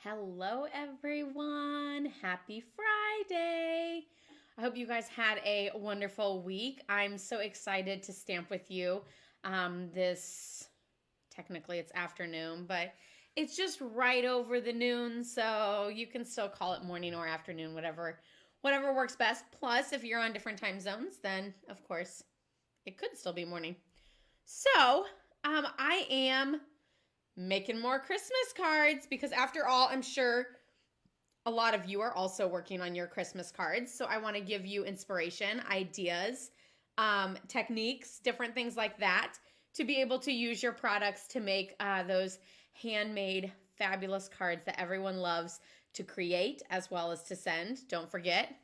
Hello, everyone. Happy Friday. I hope you guys had a wonderful week. I'm so excited to stamp with you technically it's afternoon, but it's just right over the noon, so you can still call it morning or afternoon, whatever works best. Plus, if you're on different time zones, then of course it could still be morning. So, I am making more Christmas cards because, after all, I'm sure a lot of you are also working on your Christmas cards. So I want to give you inspiration, ideas, techniques, different things like that to be able to use your products to make those handmade fabulous cards that everyone loves to create as well as to send. Don't forget,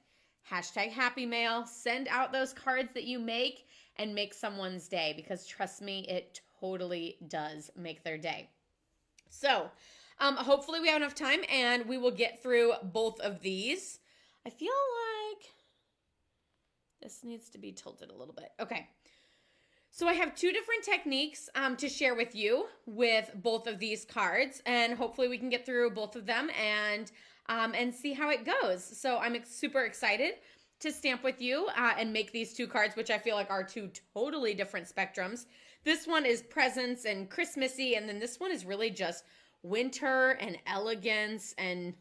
hashtag happy mail. Send out those cards that you make and make someone's day, because trust me, it totally does make their day. So, hopefully we have enough time and we will get through both of these. I feel like this needs to be tilted a little bit. Okay. So I have two different techniques to share with you with both of these cards, and hopefully we can get through both of them and see how it goes. So I'm super excited to stamp with you and make these two cards, which I feel like are two totally different spectrums. This one is presents and Christmassy, and then this one is really just winter and elegance, and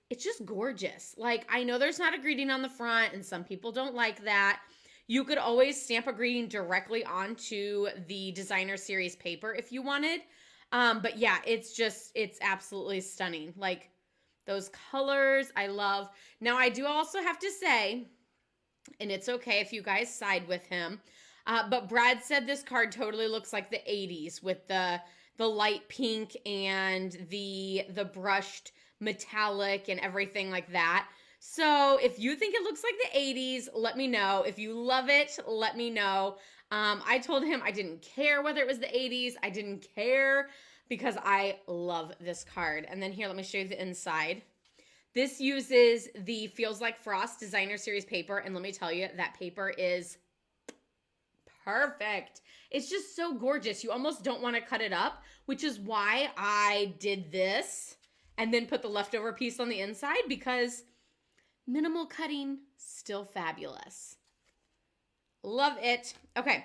it's just gorgeous. Like, I know there's not a greeting on the front, and some people don't like that. You could always stamp a greeting directly onto the designer series paper if you wanted. But yeah, it's absolutely stunning. Like, those colors, I love. Now, I do also have to say, and it's okay if you guys side with him, but Brad said this card totally looks like the 80s with the light pink and the brushed metallic and everything like that. So if you think it looks like the 80s, let me know. If you love it, let me know. I told him I didn't care whether it was the 80s. I didn't care because I love this card. And then here, let me show you the inside. This uses the Feels Like Frost designer series paper. And let me tell you, that paper is perfect. It's just so gorgeous. You almost don't want to cut it up, which is why I did this and then put the leftover piece on the inside, because minimal cutting, still fabulous. Love it. Okay,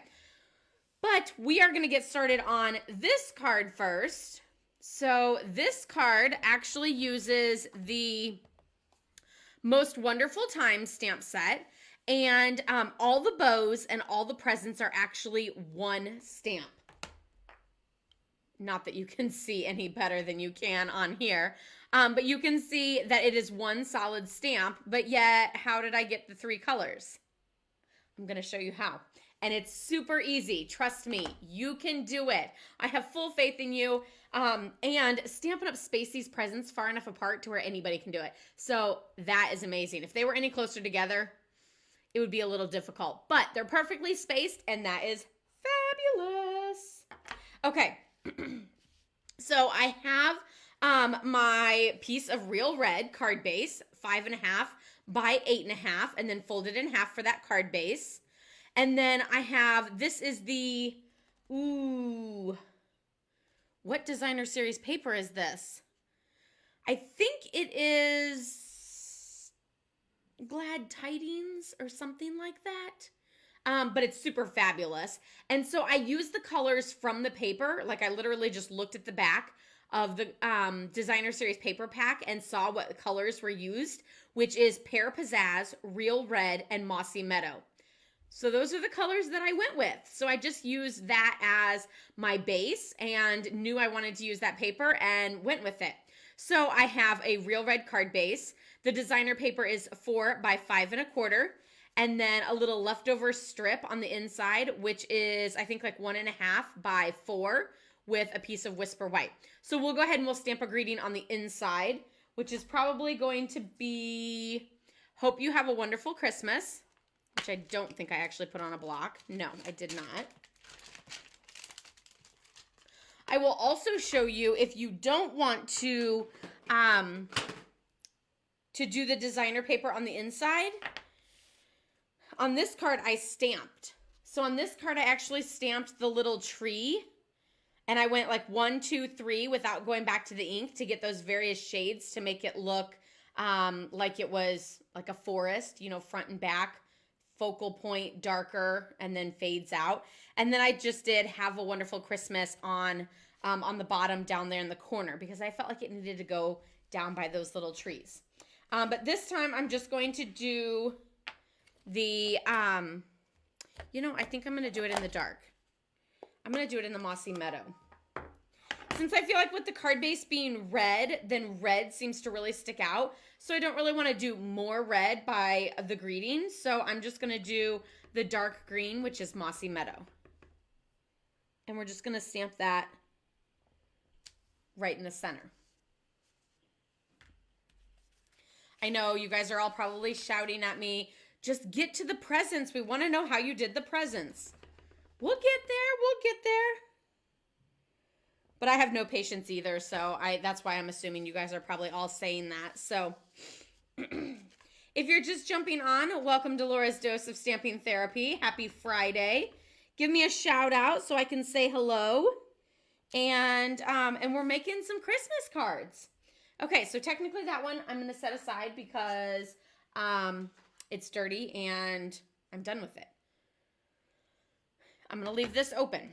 but we are going to get started on this card first. So this card actually uses the Most Wonderful Time stamp set, and all the bows and all the presents are actually one stamp. Not that you can see any better than you can on here, but you can see that it is one solid stamp, but yet how did I get the three colors? I'm going to show you how. And it's super easy. Trust me, you can do it. I have full faith in you. And Stampin' Up spaced these presents far enough apart to where anybody can do it. So that is amazing. If they were any closer together, it would be a little difficult. But they're perfectly spaced, and that is fabulous. Okay. So I have my piece of real red card base, 5.5 by 8.5, and then folded in half for that card base. And then I have, this is the, what designer series paper is this? I think it is Glad Tidings or something like that. But it's super fabulous. And so I used the colors from the paper. Like, I literally just looked at the back of the designer series paper pack and saw what colors were used, which is Pear Pizzazz, Real Red, and Mossy Meadow. So those are the colors that I went with. So I just used that as my base and knew I wanted to use that paper and went with it. So I have a real red card base. The designer paper is 4 by 5.25. And then a little leftover strip on the inside, which is, I think, like 1.5 by 4 with a piece of Whisper White. So we'll go ahead and we'll stamp a greeting on the inside, which is probably going to be, Hope You Have a Wonderful Christmas, which I don't think I actually put on a block. No, I did not. I will also show you, if you don't want to do the designer paper on the inside, on this card I stamped. So on this card I actually stamped the little tree And I went like 1, 2, 3 without going back to the ink to get those various shades to make it look like it was like a forest, you know, front and back, focal point darker, and then fades out. And then I just did Have a Wonderful Christmas on the bottom down there in the corner because I felt like it needed to go down by those little trees. But this time I'm just going to do the, you know, I think I'm going to do it in the dark. I'm going to do it in the Mossy Meadow. Since I feel like with the card base being red, then red seems to really stick out. So I don't really want to do more red by the greetings. So I'm just going to do the dark green, which is Mossy Meadow. And we're just going to stamp that right in the center. I know you guys are all probably shouting at me, just get to the presents. We want to know how you did the presents. We'll get there. We'll get there. But I have no patience either, so that's why I'm assuming you guys are probably all saying that. So if you're just jumping on, welcome to Laura's Dose of Stamping Therapy. Happy Friday. Give me a shout out so I can say hello. And we're making some Christmas cards. Okay, so technically that one I'm going to set aside because it's dirty and I'm done with it. I'm going to leave this open.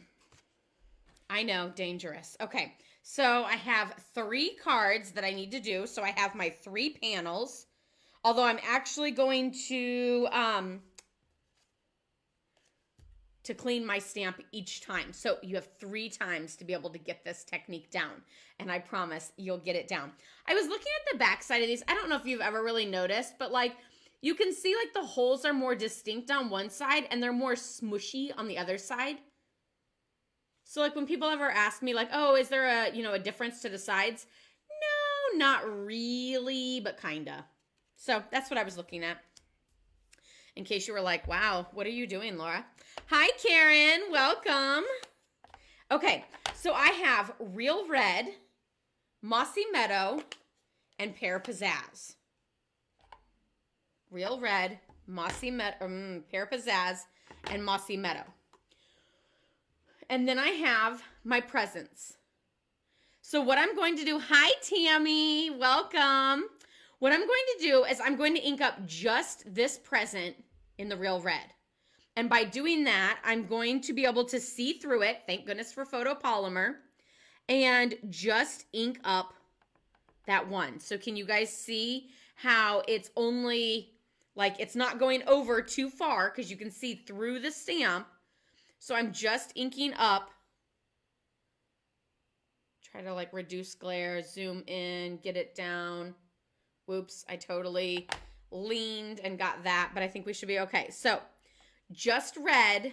I know, dangerous. Okay, so I have 3 cards that I need to do. So I have my 3 panels, although I'm actually going to clean my stamp each time. So you have 3 times to be able to get this technique down, and I promise you'll get it down. I was looking at the back side of these. I don't know if you've ever really noticed, but like you can see like the holes are more distinct on one side and they're more smushy on the other side. So like when people ever ask me like, oh, is there a, you know, a difference to the sides? No, not really, but kinda. So that's what I was looking at. In case you were like, wow, what are you doing, Laura? Hi, Karen, welcome. Okay, so I have Real Red, Mossy Meadow, and Pear Pizzazz. Real Red, Mossy Meadow, Pear Pizzazz, and Mossy Meadow. And then I have my presents. So what I'm going to do, hi Tammy, welcome. What I'm going to do is I'm going to ink up just this present in the Real Red. And by doing that, I'm going to be able to see through it, thank goodness for photopolymer, and just ink up that one. So can you guys see how it's only, like it's not going over too far because you can see through the stamp. So I'm just inking up. Try to like reduce glare, zoom in, get it down. Whoops, I totally leaned and got that, but I think we should be okay. So just red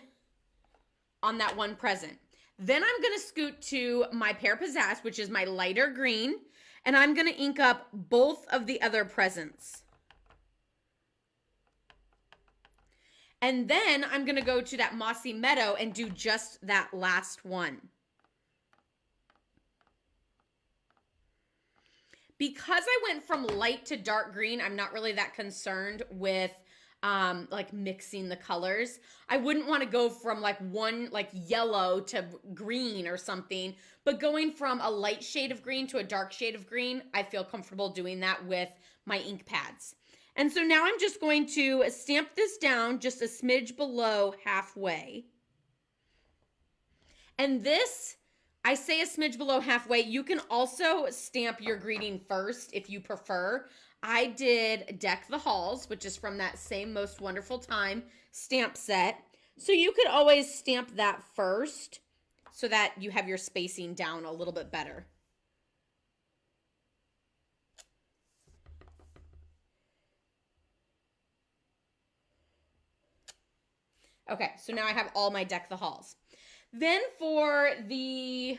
on that one present. Then I'm going to scoot to my Pear Pizzazz, which is my lighter green, and I'm going to ink up both of the other presents. And then I'm going to go to that Mossy Meadow and do just that last one. Because I went from light to dark green, I'm not really that concerned with like mixing the colors. I wouldn't want to go from like one like yellow to green or something, but going from a light shade of green to a dark shade of green, I feel comfortable doing that with my ink pads. And so now I'm just going to stamp this down just a smidge below halfway. And this, I say a smidge below halfway. You can also stamp your greeting first if you prefer. I did Deck the Halls, which is from that same Most Wonderful Time stamp set. So you could always stamp that first so that you have your spacing down a little bit better. Okay, so now I have all my Deck the Halls. Then for the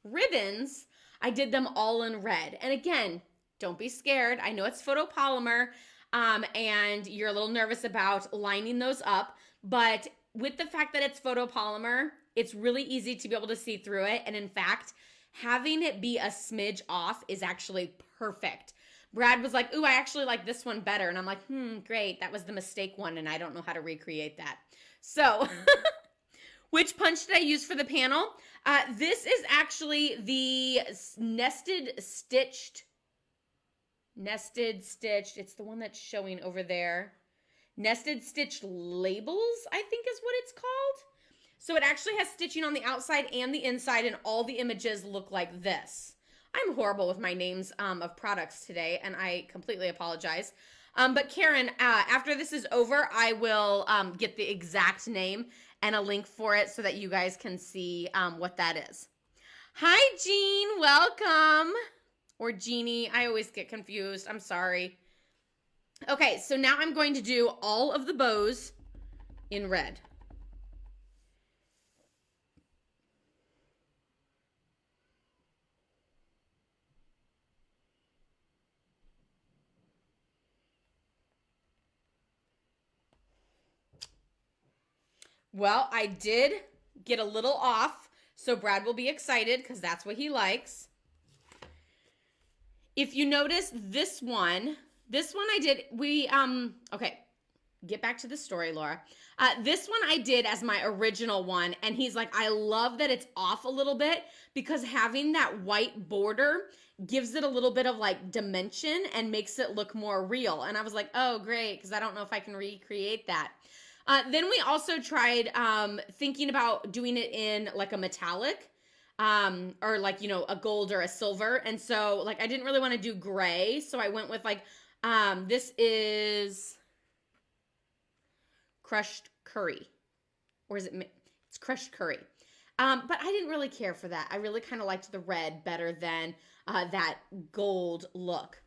ribbons, I did them all in red. And again, don't be scared. I know it's photopolymer and you're a little nervous about lining those up, but with the fact that it's photopolymer, it's really easy to be able to see through it. And in fact, having it be a smidge off is actually perfect. Brad was like, ooh, I actually like this one better. And I'm like, great. That was the mistake one and I don't know how to recreate that. So Which punch did I use for the panel? This is actually the nested stitched. It's the one that's showing over there. Nested stitched labels, I think is what it's called. So it actually has stitching on the outside and the inside, and all the images look like this. I'm horrible with my names of products today, and I completely apologize. But Karen, after this is over, I will get the exact name and a link for it so that you guys can see what that is. Hi, Jean. Welcome. Or Jeannie. I always get confused. I'm sorry. Okay, so now I'm going to do all of the bows in red. Well, I did get a little off, so Brad will be excited because that's what he likes. If you notice this one I did, okay, get back to the story, Laura. This one I did as my original one, and he's like, I love that it's off a little bit because having that white border gives it a little bit of like dimension and makes it look more real. And I was like, oh, great, because I don't know if I can recreate that. Then we also tried thinking about doing it in like a metallic or like, you know, a gold or a silver. And so like I didn't really want to do gray. So I went with like, this is crushed curry. Or is it, it's crushed curry. But I didn't really care for that. I really kind of liked the red better than that gold look.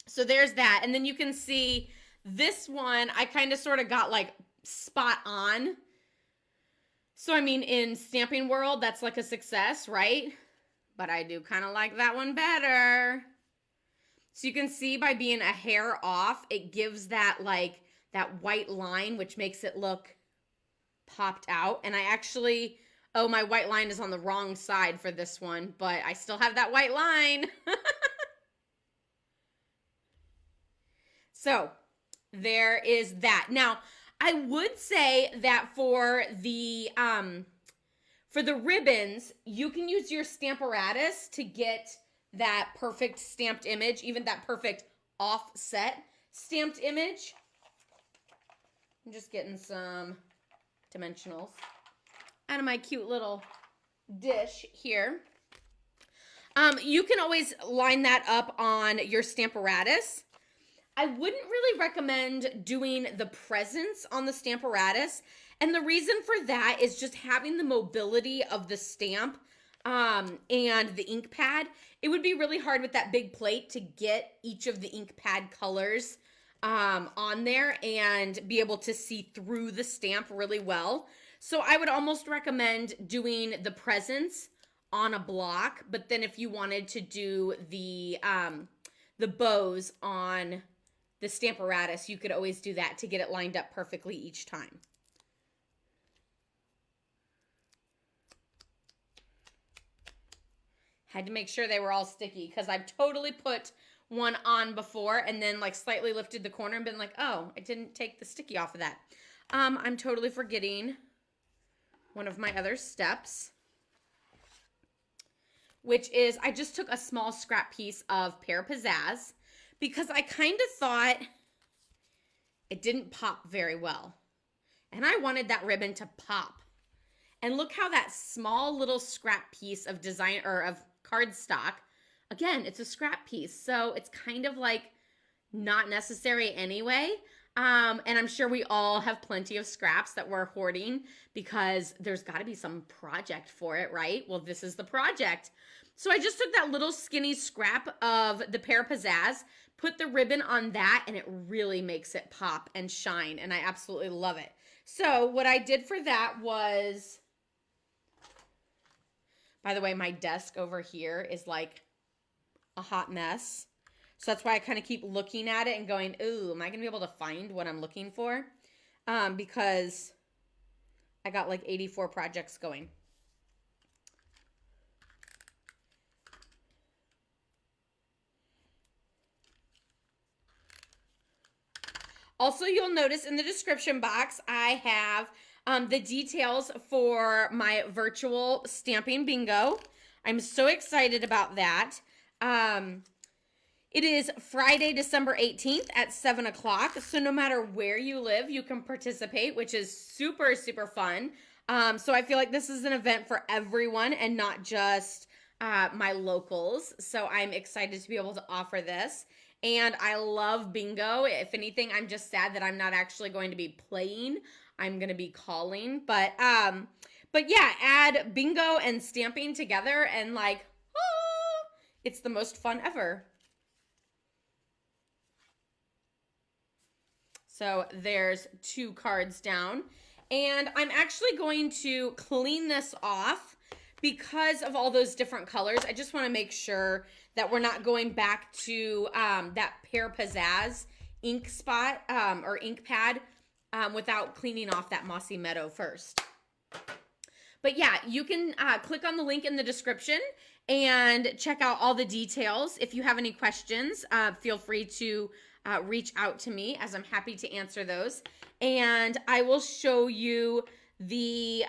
So there's that. And then you can see this one, I kind of sort of got like spot on. So I mean, in Stampin' World, that's like a success, right? But I do kind of like that one better. So you can see by being a hair off, it gives that like that white line, which makes it look popped out. And I actually, oh, my white line is on the wrong side for this one, but I still have that white line. So there is that. Now, I would say that for the ribbons, you can use your Stamparatus to get that perfect stamped image, even that perfect offset stamped image. I'm just getting some dimensionals out of my cute little dish here. You can always line that up on your Stamparatus. I wouldn't really recommend doing the presents on the Stamparatus. And the reason for that is just having the mobility of the stamp and the ink pad. It would be really hard with that big plate to get each of the ink pad colors on there and be able to see through the stamp really well. So I would almost recommend doing the presents on a block. But then if you wanted to do the bows on the Stamparatus, you could always do that to get it lined up perfectly each time. Had to make sure they were all sticky because I've totally put one on before and then like slightly lifted the corner and been like, oh, I didn't take the sticky off of that. I'm totally forgetting one of my other steps, which is I just took a small scrap piece of Pear Pizzazz because I kind of thought it didn't pop very well. And I wanted that ribbon to pop. And look how that small little scrap piece of design or of cardstock, again, it's a scrap piece. So it's kind of like not necessary anyway. And I'm sure we all have plenty of scraps that we're hoarding because there's got to be some project for it, right? Well, this is the project. So I just took that little skinny scrap of the Pear Pizzazz, put the ribbon on that, and it really makes it pop and shine, and I absolutely love it. So what I did for that was, by the way, my desk over here is like a hot mess. So that's why I kind of keep looking at it and going, ooh, am I going to be able to find what I'm looking for? Because I got like 84 projects going. Also, you'll notice in the description box, I have the details for my virtual stamping bingo. I'm so excited about that. It is Friday, December 18th at 7 o'clock. So no matter where you live, you can participate, which is super, super fun. So I feel like this is an event for everyone and not just my locals. So I'm excited to be able to offer this. And I love bingo. If anything, I'm just sad that I'm not actually going to be playing. I'm going to be calling. But yeah, add bingo and stamping together and like, oh, it's the most fun ever. So there's 2 cards down. And I'm actually going to clean this off because of all those different colors. I just want to make sure that we're not going back to that Pear Pizzazz ink spot or ink pad without cleaning off that Mossy Meadow first. But yeah, you can click on the link in the description and check out all the details. If you have any questions, feel free to reach out to me, as I'm happy to answer those. And I will show you the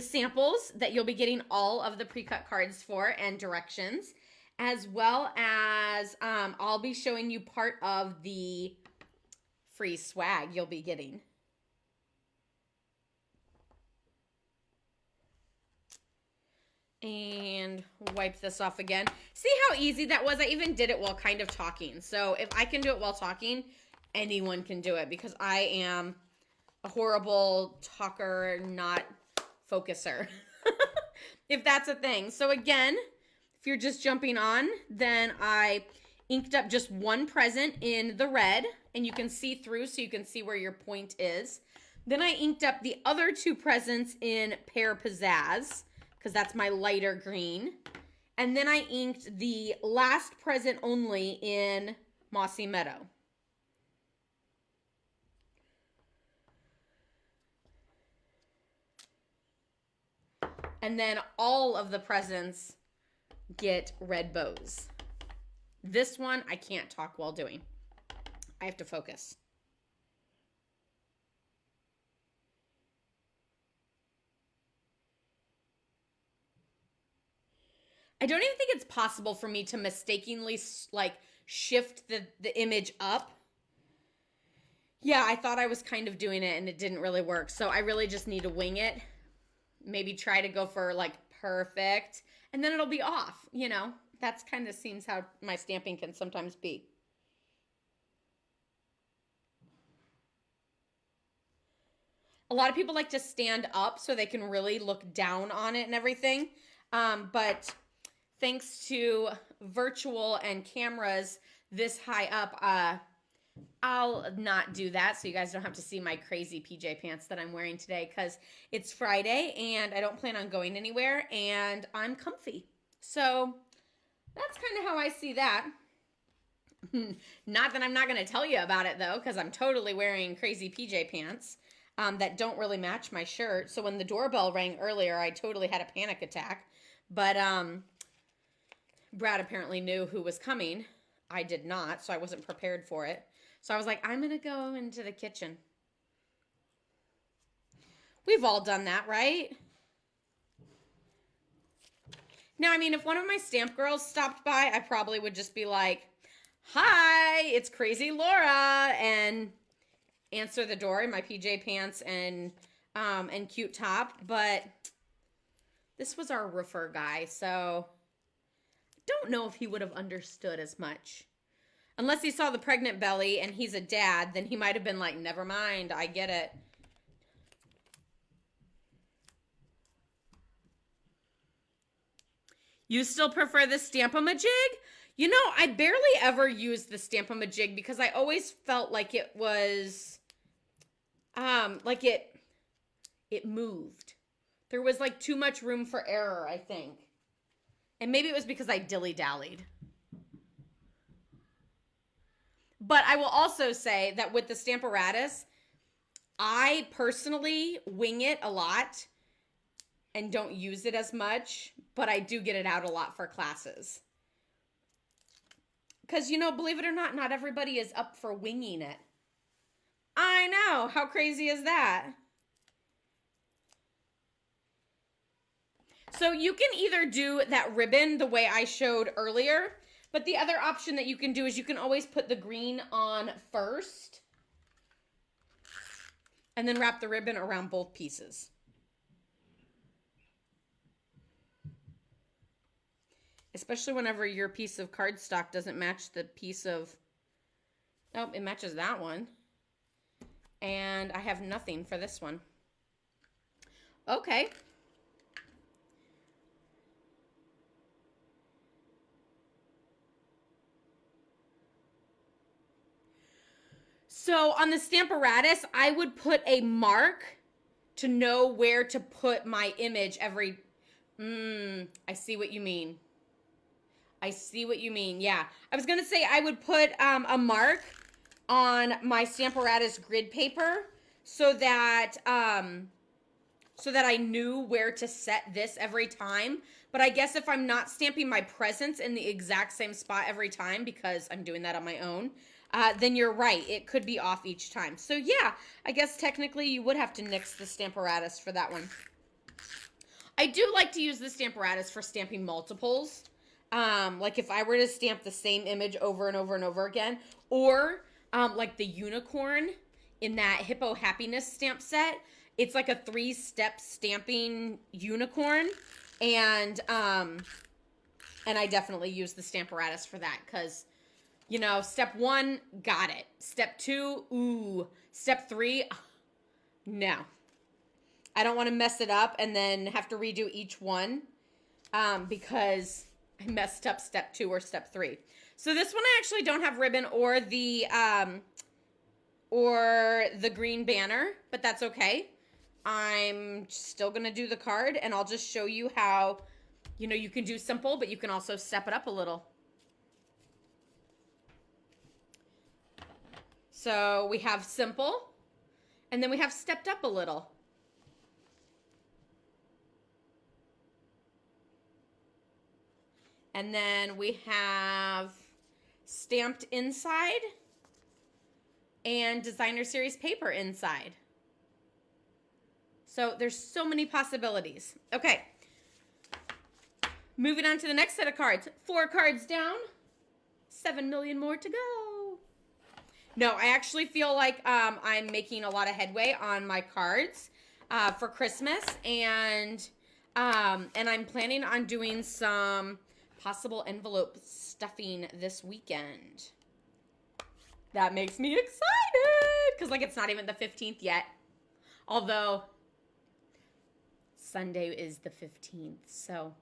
samples that you'll be getting all of the pre-cut cards for and directions, as well as I'll be showing you part of the free swag you'll be getting. And wipe this off again. See how easy that was? I even did it while kind of talking. So if I can do it while talking, anyone can do it, because I am a horrible talker, not focuser, if that's a thing. So again, if you're just jumping on, then I inked up just 1 present in the red, and you can see through so you can see where your point is. Then I inked up the other 2 presents in Pear Pizzazz, because that's my lighter green. And then I inked the last present only in Mossy Meadow. And then all of the presents get red bows. This one I can't talk while doing. I have to focus. I don't even think it's possible for me to mistakenly like shift the image up. Yeah, I thought I was kind of doing it and it didn't really work. So I really just need to wing it. Maybe try to go for like perfect, and then it'll be off, you know. That's kind of seems how my stamping can sometimes be. A lot of people like to stand up so they can really look down on it and everything. But thanks to virtual and cameras this high up, I'll not do that, so you guys don't have to see my crazy PJ pants that I'm wearing today, because it's Friday and I don't plan on going anywhere and I'm comfy. So that's kind of how I see that. Not that I'm not going to tell you about it, though, because I'm totally wearing crazy PJ pants that don't really match my shirt. So when the doorbell rang earlier, I totally had a panic attack. But Brad apparently knew who was coming. I did not, so I wasn't prepared for it. So I was like, I'm going to go into the kitchen. We've all done that, right? Now, I mean, if one of my stamp girls stopped by, I probably would just be like, hi, it's Crazy Laura, and answer the door in my PJ pants and cute top. But this was our roofer guy, so I don't know if he would have understood as much. Unless he saw the pregnant belly and he's a dad, then he might have been like, never mind, I get it. You still prefer the Stampin' You know, I barely ever used the Stampin' because I always felt like it was, like it moved. There was like too much room for error, I think. And maybe it was because I dilly-dallied. But I will also say that with the Stamparatus, I personally wing it a lot and don't use it as much, but I do get it out a lot for classes. Because, you know, believe it or not, not everybody is up for winging it. I know. How crazy is that? So you can either do that ribbon the way I showed earlier, but the other option that you can do is you can always put the green on first and then wrap the ribbon around both pieces. Especially whenever your piece of cardstock doesn't match the piece of, oh, it matches that one. And I have nothing for this one. Okay. So on the Stamparatus, I would put a mark to know where to put my image every, I see what you mean. I see what you mean. Yeah. I was going to say I would put a mark on my Stamparatus grid paper so that I knew where to set this every time. But I guess if I'm not stamping my presents in the exact same spot every time because I'm doing that on my own, then you're right. It could be off each time. So yeah, I guess technically you would have to nix the Stamparatus for that one. I do like to use the Stamparatus for stamping multiples. Like if I were to stamp the same image over and over and over again, or like the unicorn in that Hippo Happiness stamp set, it's like a 3-step stamping unicorn, and I definitely use the Stamparatus for that because, you know, step 1, got it. Step 2, ooh. Step 3, no. I don't want to mess it up and then have to redo each one because I messed up step 2 or step 3. So this one I actually don't have ribbon or the green banner, but that's okay. I'm still going to do the card, and I'll just show you how, you know, you can do simple, but you can also step it up a little. So we have simple, and then we have stepped up a little. And then we have stamped inside and designer series paper inside. So there's so many possibilities. Okay. Moving on to the next set of cards. 4 cards down. 7 million more to go. No, I actually feel like I'm making a lot of headway on my cards for Christmas. And I'm planning on doing some possible envelope stuffing this weekend. That makes me excited because, like, it's not even the 15th yet. Although Sunday is the 15th, so.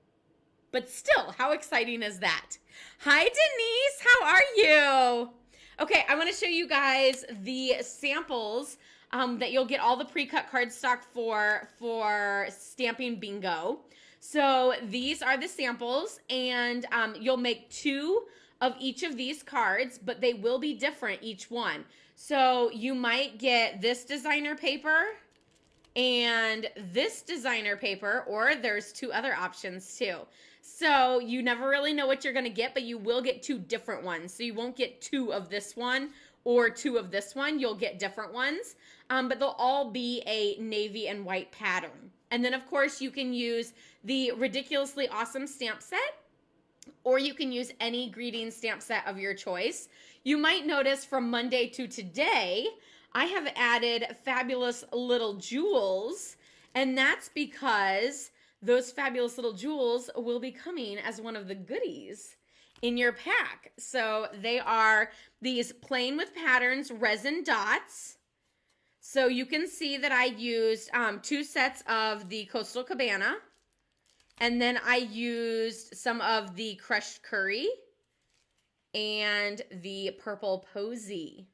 But still, how exciting is that? Hi, Denise. How are you? Okay, I want to show you guys the samples that you'll get all the pre-cut cardstock for Stamping Bingo. So these are the samples, and you'll make 2 of each of these cards, but they will be different each one. So you might get this designer paper and this designer paper, or there's 2 other options too. So you never really know what you're going to get, but you will get 2 different ones. So you won't get 2 of this one or 2 of this one. You'll get different ones, but they'll all be a navy and white pattern. And then, of course, you can use the Ridiculously Awesome stamp set, or you can use any greeting stamp set of your choice. You might notice from Monday to today, I have added Fabulous Little Jewels, and that's because those Fabulous Little Jewels will be coming as one of the goodies in your pack. So they are these Plain with Patterns resin dots. So you can see that I used 2 sets of the Coastal Cabana, and then I used some of the Crushed Curry and the Purple Posy.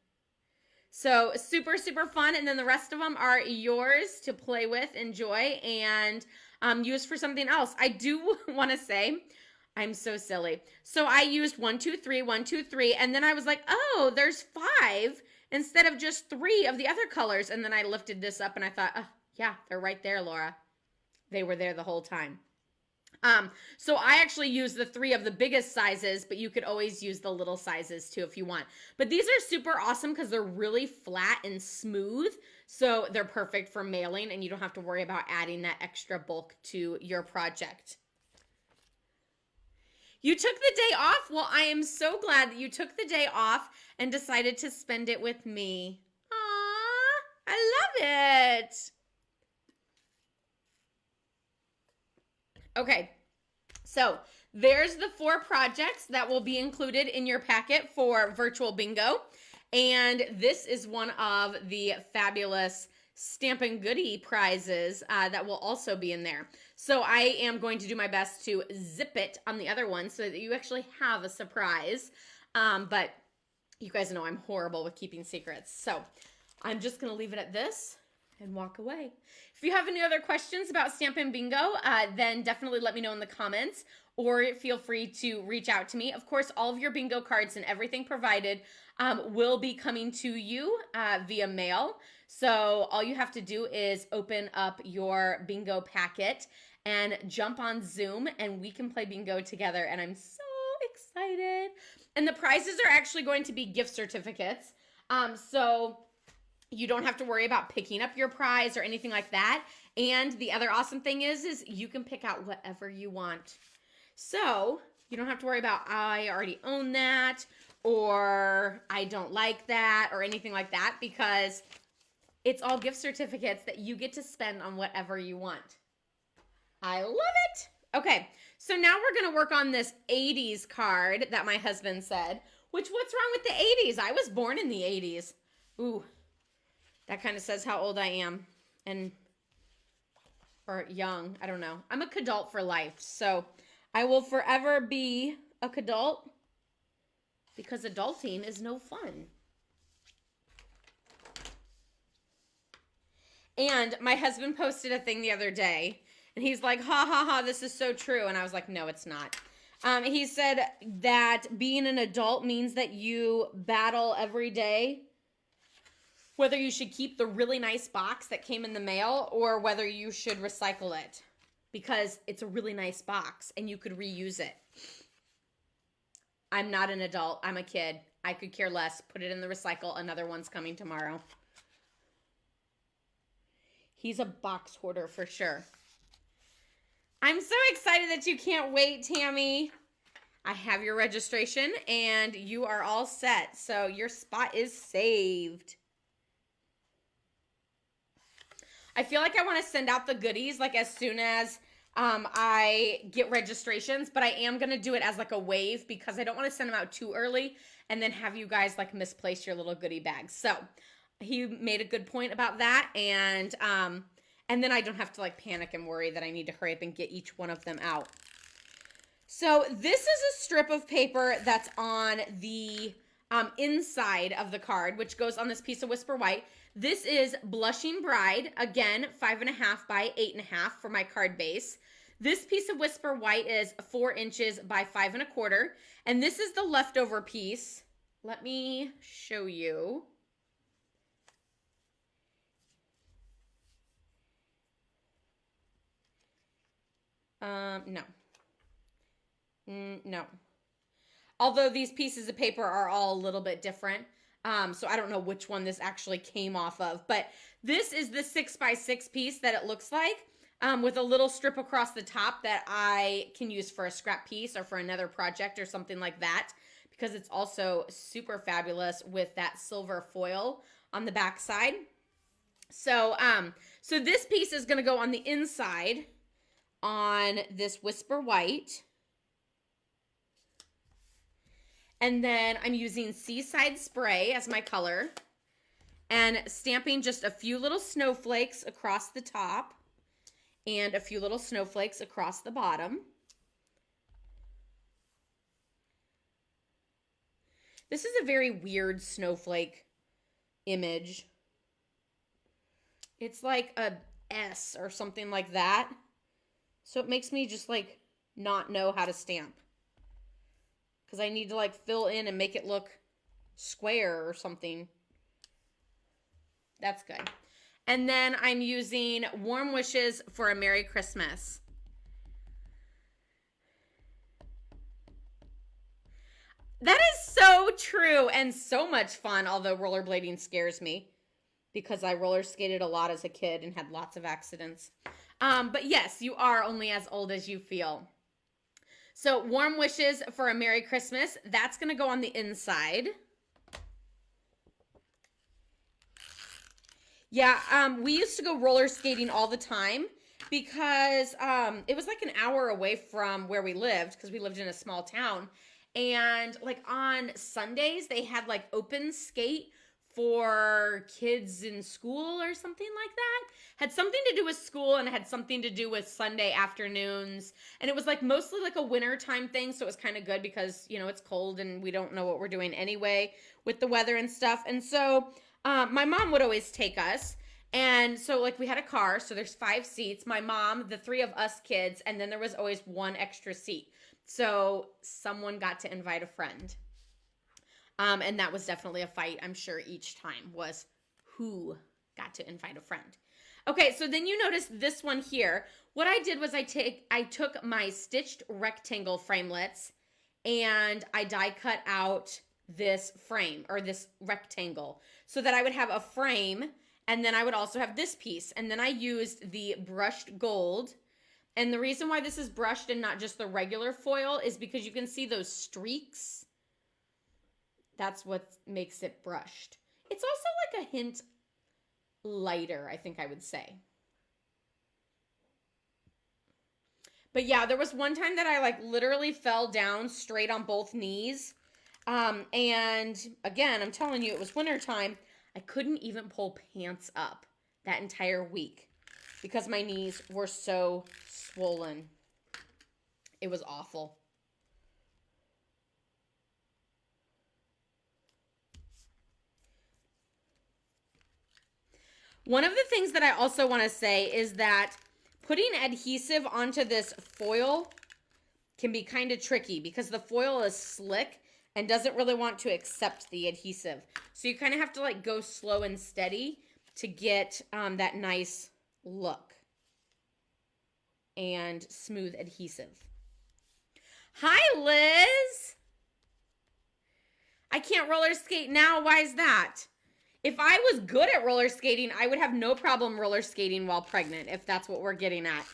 So super, super fun. And then the rest of them are yours to play with, enjoy, and use for something else. I do want to say, I'm so silly. So I used 1, 2, 3, 1, 2, 3, and then I was like, oh, there's 5 instead of just 3 of the other colors. And then I lifted this up and I thought, oh, yeah, they're right there, Laura. They were there the whole time. So I actually use the 3 of the biggest sizes, but you could always use the little sizes too if you want. But these are super awesome because they're really flat and smooth. So they're perfect for mailing and you don't have to worry about adding that extra bulk to your project. You took the day off? Well, I am so glad that you took the day off and decided to spend it with me. Aww, I love it. Okay, so there's the 4 projects that will be included in your packet for virtual bingo. And this is one of the fabulous Stampin' Goodie prizes that will also be in there. So I am going to do my best to zip it on the other one so that you actually have a surprise. But you guys know I'm horrible with keeping secrets. So I'm just going to leave it at this and walk away. If you have any other questions about Stampin' Bingo, then definitely let me know in the comments or feel free to reach out to me. Of course, all of your bingo cards and everything provided will be coming to you via mail. So all you have to do is open up your bingo packet and jump on Zoom and we can play bingo together. And I'm so excited. And the prizes are actually going to be gift certificates. So you don't have to worry about picking up your prize or anything like that. And the other awesome thing is you can pick out whatever you want. So you don't have to worry about, I already own that, or I don't like that, or anything like that, because it's all gift certificates that you get to spend on whatever you want. I love it. Okay, so now we're going to work on this 80s card that my husband said, which what's wrong with the 80s? I was born in the 80s. Ooh. That kind of says how old I am, or young, I don't know. I'm a kidult for life, so I will forever be a kidult because adulting is no fun. And my husband posted a thing the other day, and he's like, ha, ha, ha, this is so true. And I was like, no, it's not. He said that being an adult means that you battle every day whether you should keep the really nice box that came in the mail or whether you should recycle it because it's a really nice box and you could reuse it. I'm not an adult. I'm a kid. I could care less. Put it in the recycle. Another one's coming tomorrow. He's a box hoarder for sure. I'm so excited that you can't wait, Tammy. I have your registration and you are all set. So your spot is saved. I feel like I want to send out the goodies like as soon as I get registrations, but I am going to do it as like a wave because I don't want to send them out too early and then have you guys like misplace your little goodie bags. So he made a good point about that. And then I don't have to like panic and worry that I need to hurry up and get each one of them out. So this is a strip of paper that's on the inside of the card, which goes on this piece of Whisper White. This is Blushing Bride, again, 5.5 by 8.5 for my card base. This piece of Whisper White is 4 inches by 5.25, and this is the leftover piece. Let me show you. No. No. Although these pieces of paper are all a little bit different. So I don't know which one this actually came off of, but this is the 6x6 piece that it looks like, with a little strip across the top that I can use for a scrap piece or for another project or something like that, because it's also super fabulous with that silver foil on the back side. So, so this piece is going to go on the inside on this Whisper White. And then I'm using Seaside Spray as my color and stamping just a few little snowflakes across the top and a few little snowflakes across the bottom. This is a very weird snowflake image. It's like a S or something like that. So it makes me just like not know how to stamp. Because I need to like fill in and make it look square or something. That's good. And then I'm using Warm Wishes for a Merry Christmas. That is so true and so much fun, although rollerblading scares me because I roller skated a lot as a kid and had lots of accidents. But yes, you are only as old as you feel. So, warm wishes for a Merry Christmas. That's going to go on the inside. Yeah, we used to go roller skating all the time because it was like an hour away from where we lived because we lived in a small town. And like on Sundays, they had like open skate for kids in school or something like that. Had something to do with school and had something to do with Sunday afternoons. And it was like mostly like a wintertime thing. So it was kind of good because, you know, it's cold and we don't know what we're doing anyway with the weather and stuff. And so my mom would always take us. And so like we had a car. So there's 5 seats. My mom, the 3 of us kids, and then there was always 1 extra seat. So someone got to invite a friend. And that was definitely a fight, I'm sure, each time was who got to invite a friend. Okay, so then you notice this one here. What I did was I took my stitched rectangle framelits and I die cut out this frame or this rectangle so that I would have a frame, and then I would also have this piece. And then I used the brushed gold. And the reason why this is brushed and not just the regular foil is because you can see those streaks. That's what makes it brushed. It's also like a hint lighter, I think I would say. But yeah, there was one time that I like literally fell down straight on both knees. And again, I'm telling you, it was wintertime. I couldn't even pull pants up that entire week because my knees were so swollen. It was awful. One of the things that I also want to say is that putting adhesive onto this foil can be kind of tricky because the foil is slick and doesn't really want to accept the adhesive. So you kind of have to like go slow and steady to get that nice look and smooth adhesive. Hi, Liz. I can't roller skate now. Why is that? If I was good at roller skating, I would have no problem roller skating while pregnant, if that's what we're getting at.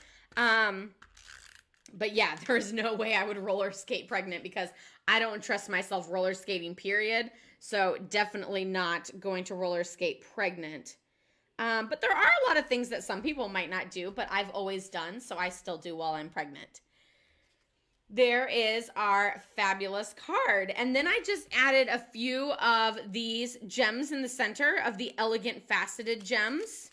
But yeah, there's no way I would roller skate pregnant because I don't trust myself roller skating, period. So definitely not going to roller skate pregnant. But there are a lot of things that some people might not do, but I've always done, so I still do while I'm pregnant. There is our fabulous card. And then I just added a few of these gems in the center of the elegant faceted gems.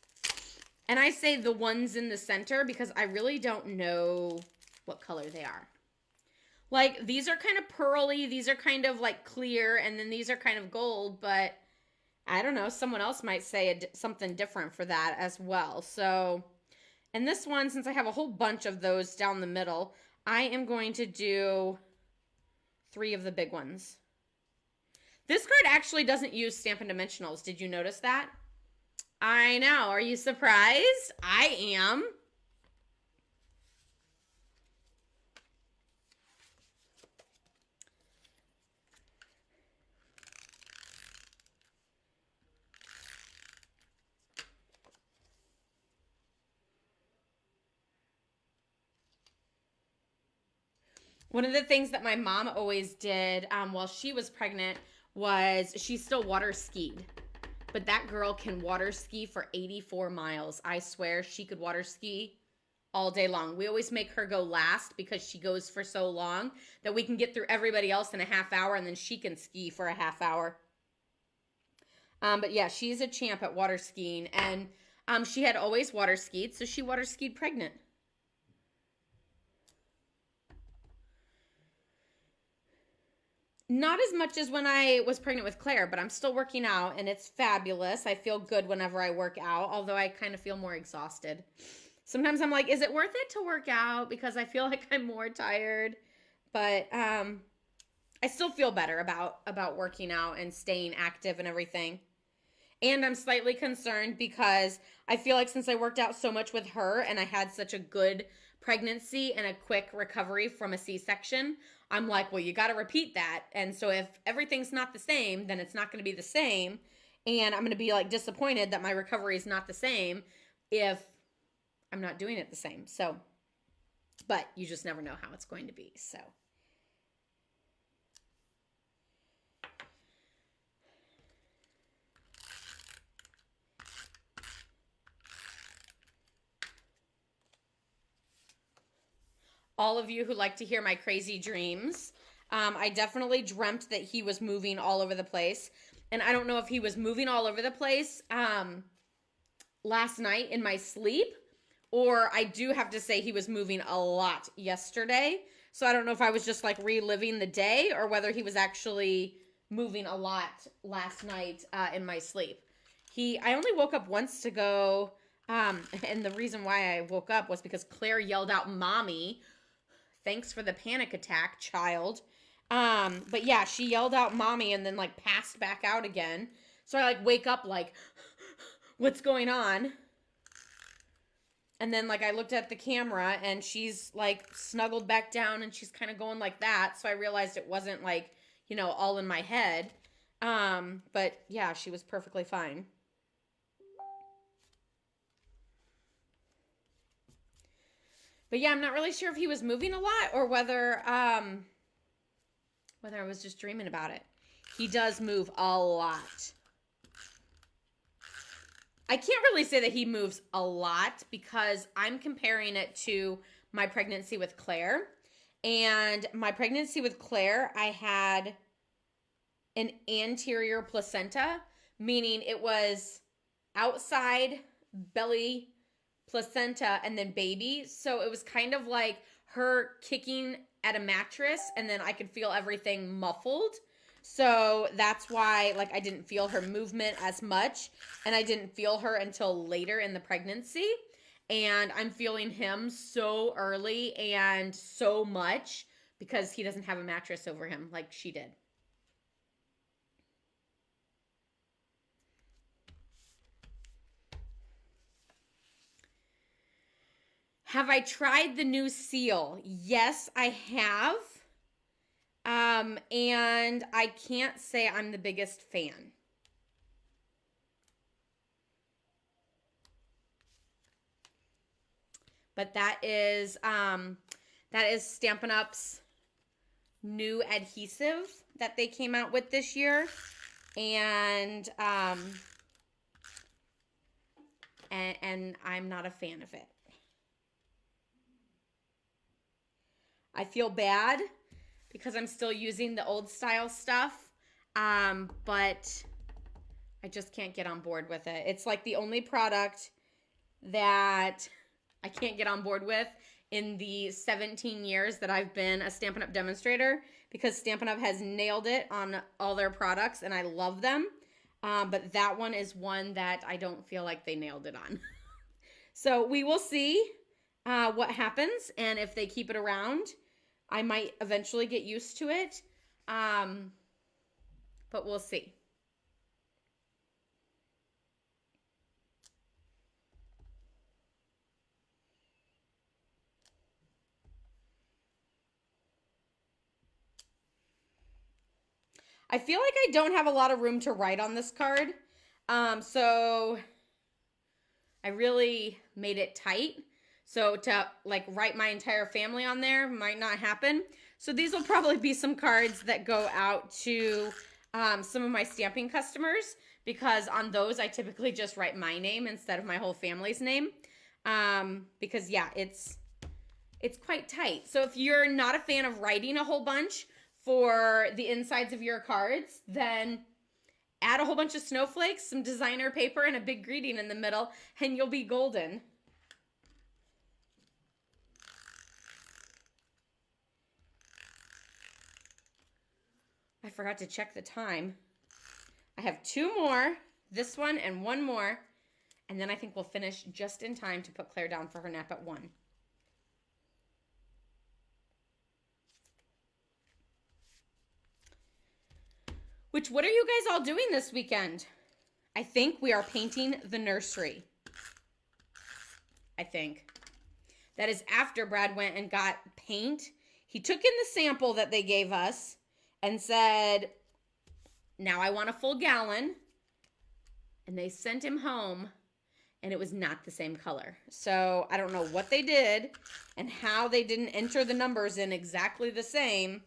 And I say the ones in the center because I really don't know what color they are. Like, these are kind of pearly, these are kind of like clear, and then these are kind of gold, but I don't know, someone else might say something different for that as well. So, and this one, since I have a whole bunch of those down the middle, I am going to do 3 of the big ones. This card actually doesn't use Stampin' Dimensionals. Did you notice that? I know. Are you surprised? I am. One of the things that my mom always did while she was pregnant was she still water skied. But that girl can water ski for 84 miles. I swear she could water ski all day long. We always make her go last because she goes for so long that we can get through everybody else in a half hour and then she can ski for a half hour. But yeah, she's a champ at water skiing. And she had always water skied, so she water skied pregnant. Not as much as when I was pregnant with Claire, but I'm still working out and it's fabulous. I feel good whenever I work out, although I kind of feel more exhausted. Sometimes I'm like, is it worth it to work out? Because I feel like I'm more tired. But I still feel better about working out and staying active and everything. And I'm slightly concerned because I feel like since I worked out so much with her and I had such a good pregnancy and a quick recovery from a C-section, I'm like, well, you got to repeat that. And so if everything's not the same, then it's not going to be the same. And I'm going to be like disappointed that my recovery is not the same if I'm not doing it the same. So, but you just never know how it's going to be. So. All of you who like to hear my crazy dreams, I definitely dreamt that he was moving all over the place. And I don't know if he was moving all over the place last night in my sleep, or I do have to say he was moving a lot yesterday. So I don't know if I was just like reliving the day or whether he was actually moving a lot last night in my sleep. I only woke up once to go, and the reason why I woke up was because Claire yelled out, "Mommy." Thanks for the panic attack, child. But yeah, she yelled out "Mommy" and then like passed back out again. So I like wake up like, what's going on? And then like I looked at the camera and she's like snuggled back down and she's kind of going like that. So I realized it wasn't like, you know, all in my head. But yeah, she was perfectly fine. But yeah, I'm not really sure if he was moving a lot or whether I was just dreaming about it. He does move a lot. I can't really say that he moves a lot because I'm comparing it to my pregnancy with Claire. And my pregnancy with Claire, I had an anterior placenta, meaning it was outside belly, placenta, and then baby. So it was kind of like her kicking at a mattress and then I could feel everything muffled. So that's why like I didn't feel her movement as much and I didn't feel her until later in the pregnancy. And I'm feeling him so early and so much because he doesn't have a mattress over him like she did. Have I tried the new seal? Yes, I have. And I can't say I'm the biggest fan. But that is Stampin' Up's new adhesive that they came out with this year. And I'm not a fan of it. I feel bad because I'm still using the old style stuff, but I just can't get on board with it. It's like the only product that I can't get on board with in the 17 years that I've been a Stampin' Up! Demonstrator because Stampin' Up! Has nailed it on all their products and I love them, but that one is one that I don't feel like they nailed it on. So we will see what happens, and if they keep it around, I might eventually get used to it, but we'll see. I feel like I don't have a lot of room to write on this card, so I really made it tight. So to like write my entire family on there might not happen. So these will probably be some cards that go out to some of my stamping customers because on those I typically just write my name instead of my whole family's name. Because yeah, it's quite tight. So if you're not a fan of writing a whole bunch for the insides of your cards, then add a whole bunch of snowflakes, some designer paper, and a big greeting in the middle, and you'll be golden. I forgot to check the time. I have 2 more, this one and 1 more, and then I think we'll finish just in time to put Claire down for her nap at 1. What are you guys all doing this weekend? I think we are painting the nursery. I think. that is after Brad went and got paint. He took in the sample that they gave us and said, now I want a full gallon. And they sent him home, and it was not the same color. So I don't know what they did and how they didn't enter the numbers in exactly the same,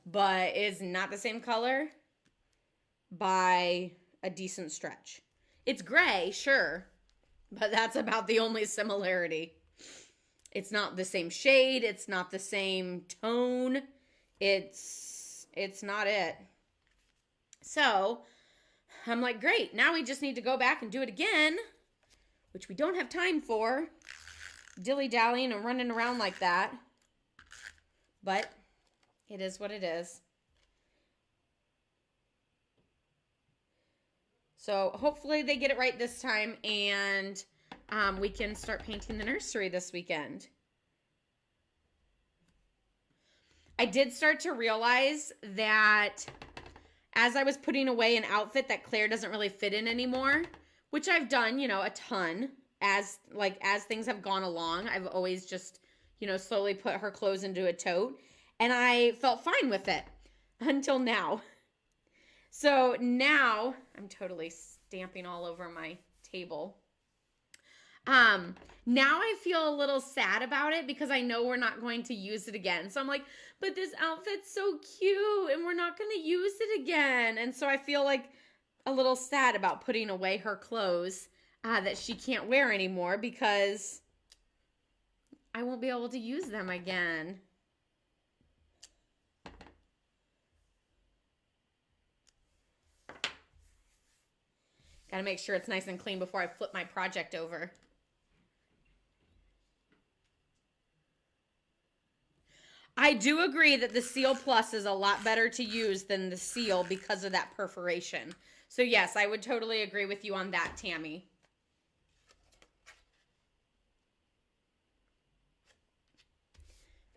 but it's not the same color by a decent stretch. It's gray, sure, but that's about the only similarity. It's not the same shade. It's not the same tone. It's not it. So I'm like, great. Now we just need to go back and do it again, which we don't have time for, dilly-dallying and running around like that. But it is what it is. So hopefully they get it right this time, and we can start painting the nursery this weekend. I did start to realize that as I was putting away an outfit that Claire doesn't really fit in anymore, which I've done, you know, a ton as things have gone along. I've always just, you know, slowly put her clothes into a tote, and I felt fine with it until now. So now I'm totally stamping all over my table. Now I feel a little sad about it because I know we're not going to use it again. So I'm like, but this outfit's so cute and we're not going to use it again. And so I feel like a little sad about putting away her clothes that she can't wear anymore because I won't be able to use them again. Gotta make sure it's nice and clean before I flip my project over. I do agree that the Seal Plus is a lot better to use than the Seal because of that perforation. So yes, I would totally agree with you on that, Tammy.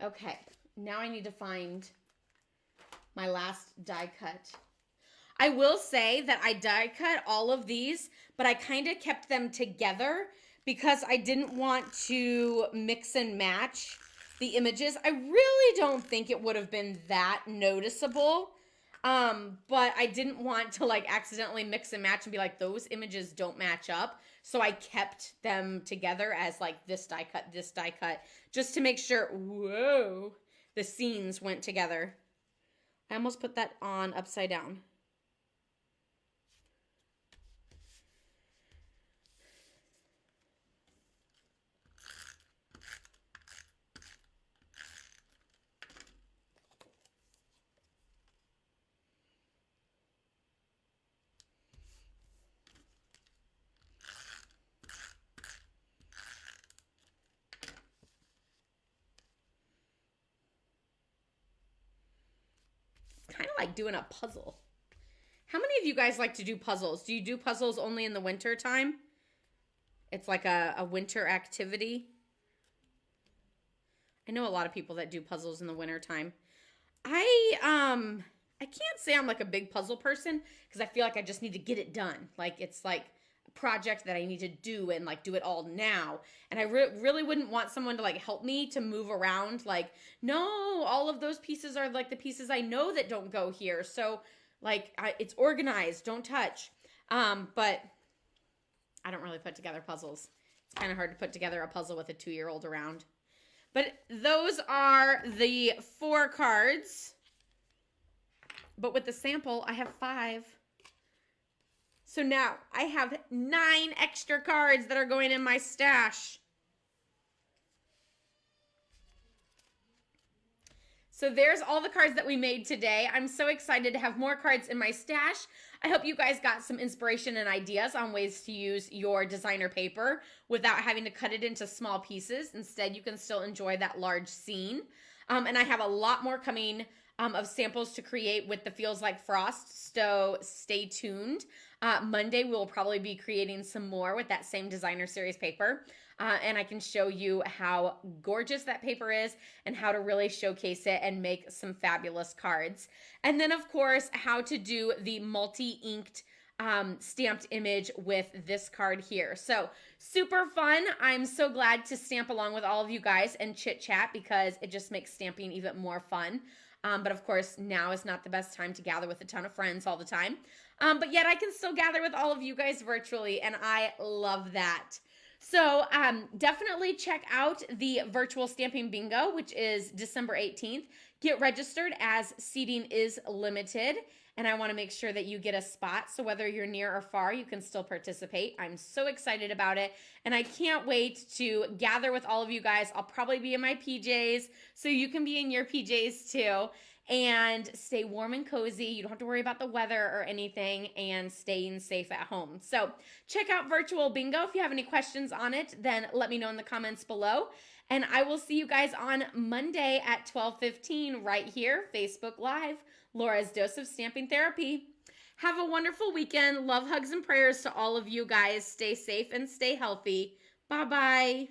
Okay, now I need to find my last die cut. I will say that I die cut all of these, but I kind of kept them together because I didn't want to mix and match the images. I really don't think it would have been that noticeable, but I didn't want to like accidentally mix and match and be like, those images don't match up. So I kept them together as like this die cut, just to make sure, whoa, the scenes went together. I almost put that on upside down. Kind of like doing a puzzle. How many of you guys like to do puzzles? Do you do puzzles only in the winter time? It's like a winter activity. I know a lot of people that do puzzles in the winter time. I can't say I'm like a big puzzle person because I feel like I just need to get it done. Like it's like a project that I need to do and like do it all now. And I really wouldn't want someone to like help me to move around. Like, no, all of those pieces are like the pieces I know that don't go here. So like it's organized, don't touch. But I don't really put together puzzles. It's kind of hard to put together a puzzle with a 2-year-old around. But those are the 4 cards. But with the sample, I have 5. So now I have 9 extra cards that are going in my stash. So there's all the cards that we made today. I'm so excited to have more cards in my stash. I hope you guys got some inspiration and ideas on ways to use your designer paper without having to cut it into small pieces. Instead, you can still enjoy that large scene. And I have a lot more coming of samples to create with the Feels Like Frost, so stay tuned. Monday, we'll probably be creating some more with that same designer series paper. And I can show you how gorgeous that paper is and how to really showcase it and make some fabulous cards. And then, of course, how to do the multi-inked stamped image with this card here. So super fun. I'm so glad to stamp along with all of you guys and chit chat because it just makes stamping even more fun. But of course, now is not the best time to gather with a ton of friends all the time. But yet I can still gather with all of you guys virtually, and I love that. So definitely check out the virtual stamping bingo, which is December 18th. Get registered as seating is limited, and I want to make sure that you get a spot. So whether you're near or far, you can still participate. I'm so excited about it, and I can't wait to gather with all of you guys. I'll probably be in my PJs, so you can be in your PJs too. And stay warm and cozy. You don't have to worry about the weather or anything, and staying safe at home. So check out Virtual Bingo. If you have any questions on it, then let me know in the comments below. And I will see you guys on Monday at 12:15 right here, Facebook Live. Laura's Dose of Stamping Therapy. Have a wonderful weekend. Love, hugs, and prayers to all of you guys. Stay safe and stay healthy. Bye-bye.